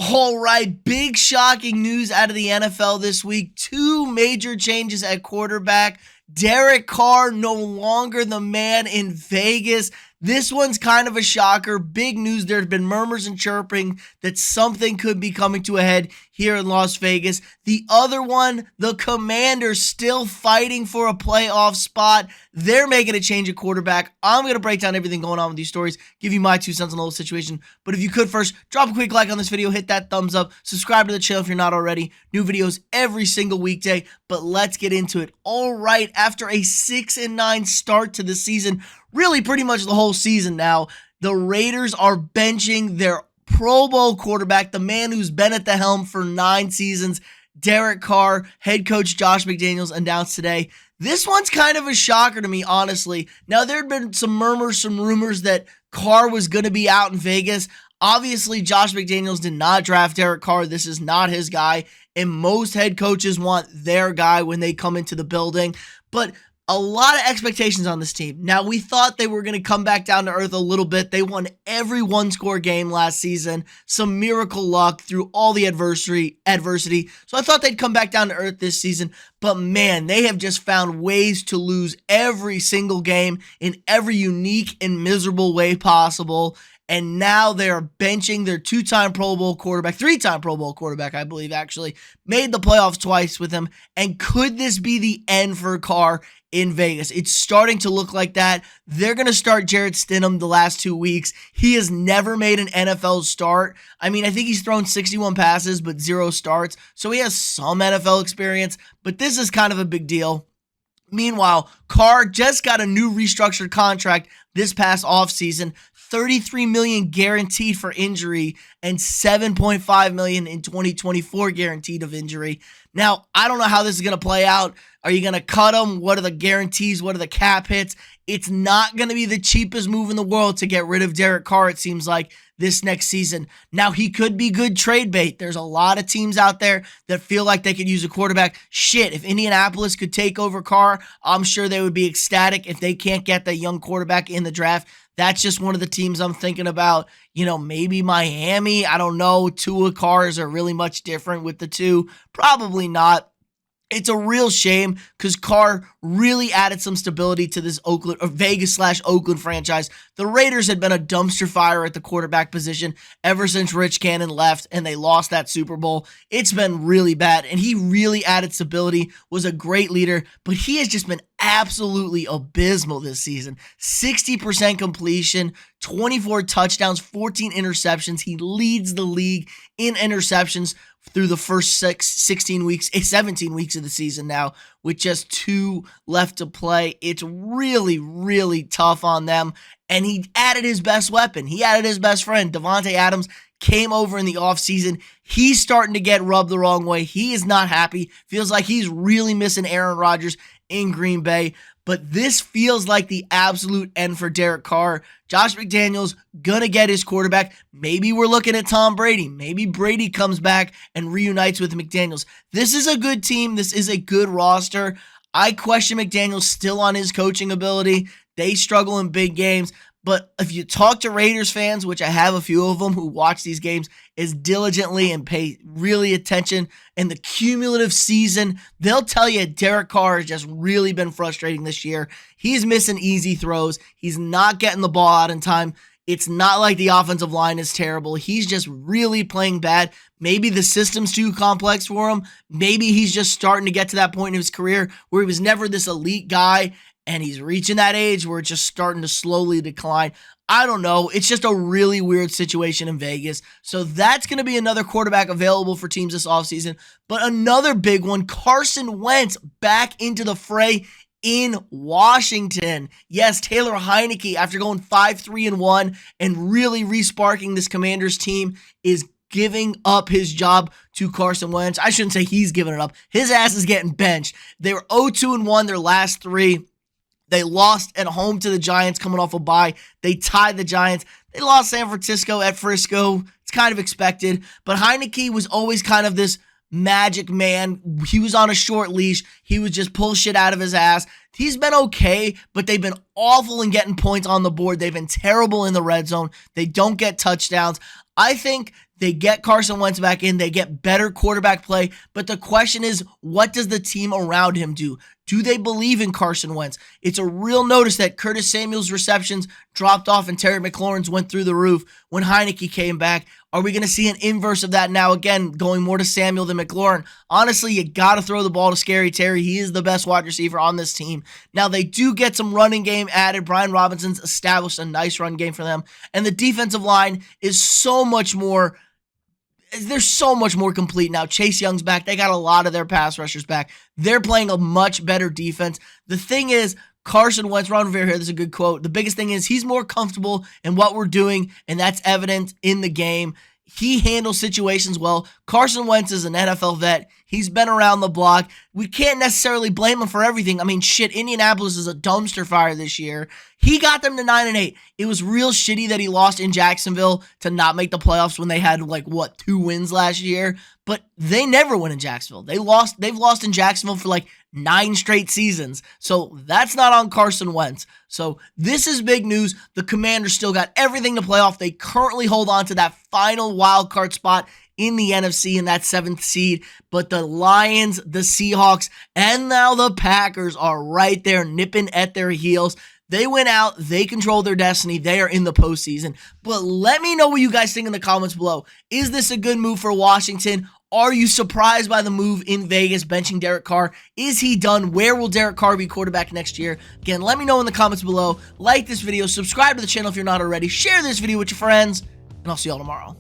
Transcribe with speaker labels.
Speaker 1: All right, big shocking news out of the NFL this week. Two major changes at quarterback. Derek Carr no longer the man in Vegas. This one's kind of a shocker. Big news. There's been murmurs and chirping that something could be coming to a head here in Las Vegas. The other one, the Commanders still fighting for a playoff spot. They're making a change at quarterback. I'm going to break down everything going on with these stories, give you my 2 cents on the whole situation. But if you could first, drop a quick like on this video, hit that thumbs up, subscribe to the channel if you're not already. New videos every single weekday, but let's get into it. All right, after a 6-9 start to the season, really pretty much the whole season now, the Raiders are benching their Pro Bowl quarterback, the man who's been at the helm for 9 seasons, Derek Carr. Head coach Josh McDaniels announced today. This one's kind of a shocker to me, honestly. Now, there had been some murmurs, some rumors that Carr was going to be out in Vegas. Obviously, Josh McDaniels did not draft Derek Carr. This is not his guy, and most head coaches want their guy when they come into the building. But a lot of expectations on this team. Now, we thought they were going to come back down to earth a little bit. They won every one-score game last season. Some miracle luck through all the adversity. So I thought they'd come back down to earth this season. But man, they have just found ways to lose every single game in every unique and miserable way possible. And now they are benching their 2-time Pro Bowl quarterback, 3-time Pro Bowl quarterback, I believe, actually. Made the playoffs twice with him. And could this be the end for Carr in Vegas? It's starting to look like that. They're going to start Jarrett Stidham the last 2 weeks. He has never made an NFL start. I mean, I think he's thrown 61 passes, but 0 starts. So he has some NFL experience, but this is kind of a big deal. Meanwhile, Carr just got a new restructured contract this past offseason, $33 million guaranteed for injury and $7.5 million in 2024 guaranteed of injury. Now, I don't know how this is going to play out. Are you going to cut him? What are the guarantees? What are the cap hits? It's not going to be the cheapest move in the world to get rid of Derek Carr, it seems like, this next season. Now, he could be good trade bait. There's a lot of teams out there that feel like they could use a quarterback. Shit, if Indianapolis could take over Carr, I'm sure they would be ecstatic if they can't get that young quarterback in the draft. That's just one of the teams I'm thinking about. You know, maybe Miami. I don't know. Tua Carrs are really much different with the two. Probably not. It's a real shame because Carr really added some stability to this Vegas/Oakland franchise. The Raiders had been a dumpster fire at the quarterback position ever since Rich Gannon left and they lost that Super Bowl. It's been really bad, and he really added stability, was a great leader, but he has just been absolutely abysmal this season. 60% completion, 24 touchdowns, 14 interceptions. He leads the league in interceptions through the first 17 weeks of the season now, with just 2 left to play. It's really, really tough on them. And he added his best weapon. He added his best friend. Davante Adams came over in the offseason. He's starting to get rubbed the wrong way. He is not happy. Feels like he's really missing Aaron Rodgers in Green Bay. But this feels like the absolute end for Derek Carr. Josh McDaniels gonna get his quarterback. Maybe we're looking at Tom Brady. Maybe Brady comes back and reunites with McDaniels. This is a good team. This is a good roster. I question McDaniels still on his coaching ability. They struggle in big games. But if you talk to Raiders fans, which I have a few of them who watch these games as diligently and pay really attention in the cumulative season, they'll tell you Derek Carr has just really been frustrating this year. He's missing easy throws. He's not getting the ball out in time. It's not like the offensive line is terrible. He's just really playing bad. Maybe the system's too complex for him. Maybe he's just starting to get to that point in his career where he was never this elite guy, and he's reaching that age where it's just starting to slowly decline. I don't know. It's just a really weird situation in Vegas. So that's going to be another quarterback available for teams this offseason. But another big one, Carson Wentz back into the fray in Washington. Yes, Taylor Heineke, after going 5-3-1 and really re-sparking this Commanders team, is giving up his job to Carson Wentz. I shouldn't say he's giving it up. His ass is getting benched. They were 0-2-1 their last 3. They lost at home to the Giants coming off a bye. They tied the Giants. They lost San Francisco at Frisco. It's kind of expected. But Heineke was always kind of this magic man. He was on a short leash. He would just pull shit out of his ass. He's been okay, but they've been awful in getting points on the board. They've been terrible in the red zone. They don't get touchdowns. I think They get Carson Wentz back in. They get better quarterback play. But the question is, what does the team around him do? Do they believe in Carson Wentz? It's a real notice that Curtis Samuel's receptions dropped off and Terry McLaurin's went through the roof when Heineke came back. Are we going to see an inverse of that now, again, going more to Samuel than McLaurin? Honestly, you got to throw the ball to Scary Terry. He is the best wide receiver on this team. Now, they do get some running game added. Brian Robinson's established a nice run game for them. And the defensive line is so much more... They're so much more complete now. Chase Young's back. They got a lot of their pass rushers back. They're playing a much better defense. The thing is, Carson Wentz, Ron Rivera here, there's a good quote. The biggest thing is he's more comfortable in what we're doing, and that's evident in the game. He handles situations well. Carson Wentz is an NFL vet. He's been around the block. We can't necessarily blame him for everything. I mean, shit, Indianapolis is a dumpster fire this year. He got them to 9-8. It was real shitty that he lost in Jacksonville to not make the playoffs when they had, 2 wins last year. But they never win in Jacksonville. They've lost in Jacksonville for 9 straight seasons. So that's not on Carson Wentz. So this is big news. The Commanders still got everything to play off. They currently hold on to that final wild card spot in the NFC in that 7th seed. But the Lions, the Seahawks, and now the Packers are right there nipping at their heels. They went out. They control their destiny. They are in the postseason. But let me know what you guys think in the comments below. Is this a good move for Washington? Are you surprised by the move in Vegas, benching Derek Carr? Is he done? Where will Derek Carr be quarterback next year? Again, let me know in the comments below. Like this video. Subscribe to the channel if you're not already. Share this video with your friends. And I'll see y'all tomorrow.